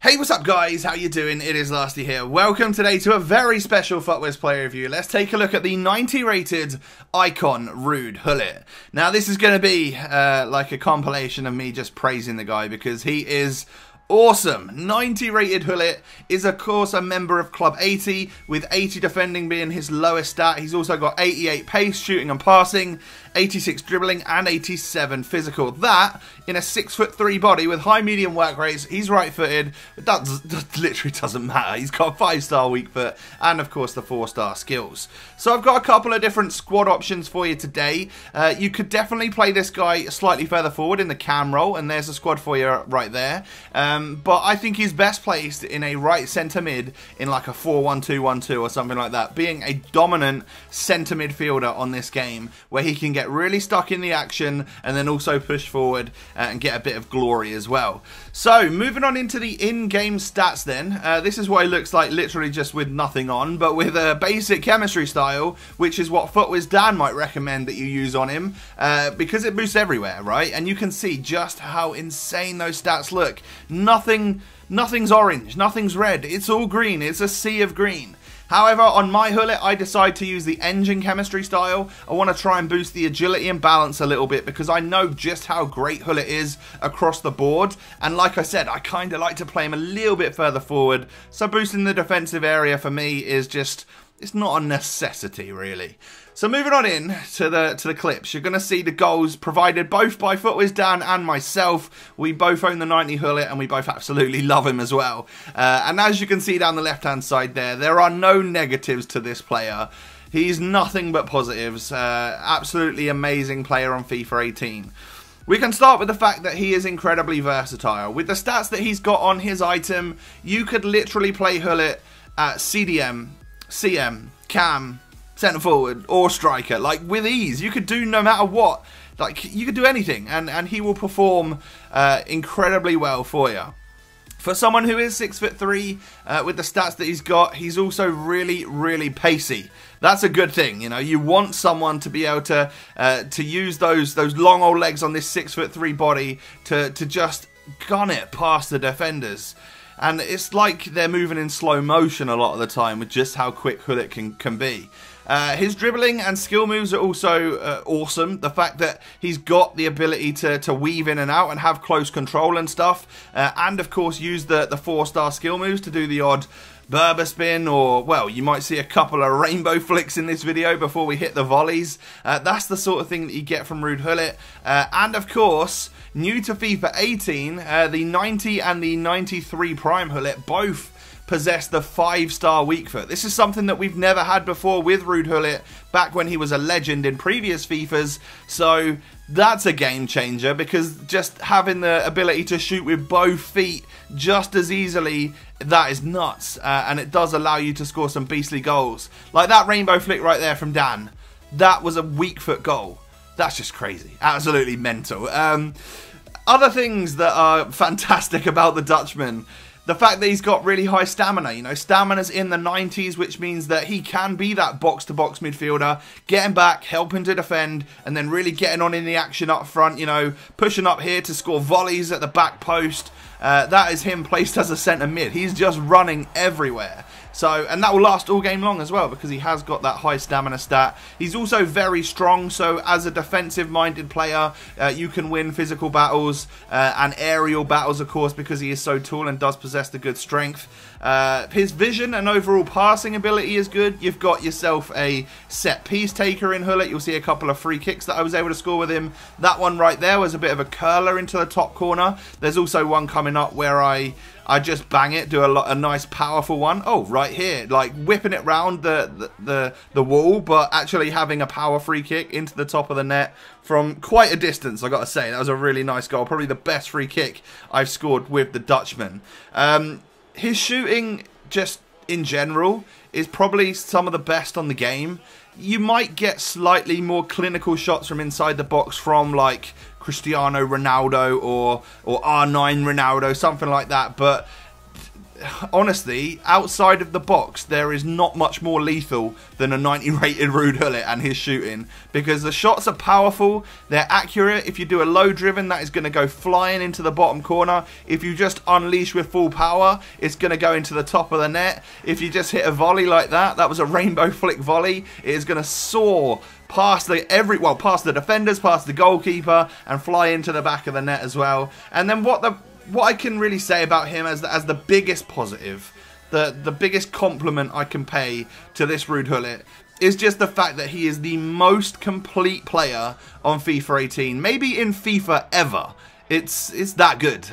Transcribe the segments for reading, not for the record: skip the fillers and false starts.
Hey, what's up guys? How you doing? It is Lasty here. Welcome today to a very special FUTWIZ player review. Let's take a look at the 90 rated icon Ruud Gullit. Now this is going to be like a compilation of me just praising the guy because he is awesome. 90 rated Gullit is of course a member of Club 80, with 80 defending being his lowest stat. He's also got 88 pace, shooting and passing, 86 dribbling and 87 physical. That in a 6'3" body with high medium work rates. He's right footed. That literally doesn't matter. He's got a 5-star weak foot and of course the 4-star skills. So I've got a couple of different squad options for you today. You could definitely play this guy slightly further forward in the cam role, and there's a squad for you right there. But I think he's best placed in a right centre mid in like a 4-1-2-1-2 or something like that, being a dominant centre midfielder on this game where he can get really stuck in the action and then also push forward and get a bit of glory as well. So moving on into the in-game stats then, this is what he looks like literally just with nothing on, but with a basic chemistry style, which is what FUTWIZ Dan might recommend that you use on him, because it boosts everywhere, right? And you can see just how insane those stats look. Nothing's orange, nothing's red, it's all green, it's a sea of green. However, on my Gullit, I decide to use the engine chemistry style. I want to try and boost the agility and balance a little bit because I know just how great Gullit is across the board. And like I said, I kind of like to play him a little bit further forward. So boosting the defensive area for me is just, it's not a necessity really. So moving on in to the clips, you're going to see the goals provided both by FUTWIZ Dan and myself. We both own the 90 Gullit and we both absolutely love him as well. And as you can see down the left hand side there are no negatives to this player. He's nothing but positives. Absolutely amazing player on FIFA 18. We can start with the fact that he is incredibly versatile. With the stats that he's got on his item, you could literally play Gullit at CDM, CM, Cam, centre forward or striker, like with ease. You could do no matter what, like you could do anything and he will perform incredibly well for you. For someone who is 6'3", with the stats that he's got, he's also really pacey. That's a good thing, you know. You want someone to be able to use those long old legs on this 6'3" body to just gun it past the defenders. And it's like they're moving in slow motion a lot of the time with just how quick Gullit can be. His dribbling and skill moves are also awesome. The fact that he's got the ability to weave in and out and have close control and stuff. And of course use the 4-star skill moves to do the odd Berber spin, or, well, you might see a couple of rainbow flicks in this video before we hit the volleys. That's the sort of thing that you get from Ruud Gullit. And of course, new to FIFA 18, the 90 and the 93 Prime Gullit both possess the 5-star weak foot. This is something that we've never had before with Ruud Gullit back when he was a legend in previous FIFAs. So that's a game changer, because just having the ability to shoot with both feet just as easily, that is nuts. And it does allow you to score some beastly goals. Like that rainbow flick right there from Dan. That was a weak foot goal. That's just crazy. Absolutely mental. Other things that are fantastic about the Dutchman: the fact that he's got really high stamina. You know, stamina's in the 90s, which means that he can be that box-to-box midfielder, getting back, helping to defend, and then really getting on in the action up front, you know, pushing up here to score volleys at the back post. That is him placed as a centre mid. He's just running everywhere. So, and that will last all game long as well, because he has got that high stamina stat. He's also very strong, so as a defensive-minded player, you can win physical battles and aerial battles, of course, because he is so tall and does possess the good strength. His vision and overall passing ability is good. You've got yourself a set piece taker in Gullit. You'll see a couple of free kicks that I was able to score with him. That one right there was a bit of a curler into the top corner. There's also one coming up where I just bang it, do a nice powerful one. Oh, right here, like whipping it round the wall, but actually having a power free kick into the top of the net from quite a distance, I gotta say. That was a really nice goal, probably the best free kick I've scored with the Dutchman. His shooting, just in general, is probably some of the best on the game. You might get slightly more clinical shots from inside the box from like Cristiano Ronaldo or R9 Ronaldo, something like that, but honestly, outside of the box, there is not much more lethal than a 90 rated Ruud Gullit and his shooting, because the shots are powerful, they're accurate. If you do a low driven, that is going to go flying into the bottom corner. If you just unleash with full power, it's going to go into the top of the net. If you just hit a volley like that, that was a rainbow flick volley, it is going to soar past past the defenders, past the goalkeeper, and fly into the back of the net as well. And then what I can really say about him as the biggest positive, the biggest compliment I can pay to this Ruud Gullit is just the fact that he is the most complete player on FIFA 18, maybe in FIFA ever. It's that good.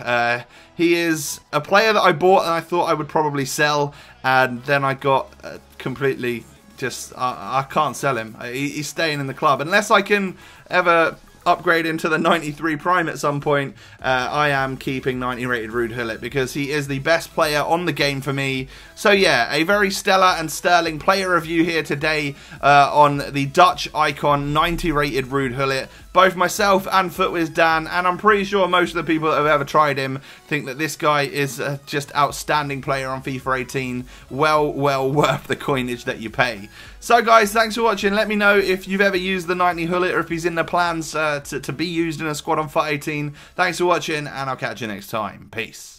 He is a player that I bought and I thought I would probably sell, and then I got completely just I can't sell him. He's staying in the club unless I can ever upgrade into the 93 Prime at some point. I am keeping 90 rated Ruud Gullit because he is the best player on the game for me. So yeah, a very stellar and sterling player review here today on the Dutch icon 90 rated Ruud Gullit. Both myself and FUTWIZ Dan, and I'm pretty sure most of the people that have ever tried him think that this guy is just outstanding player on FIFA 18. Well worth the coinage that you pay. So guys, thanks for watching. Let me know if you've ever used the 90 Gullit or if he's in the plans to be used in a squad on FUT 18. Thanks for watching, and I'll catch you next time. Peace.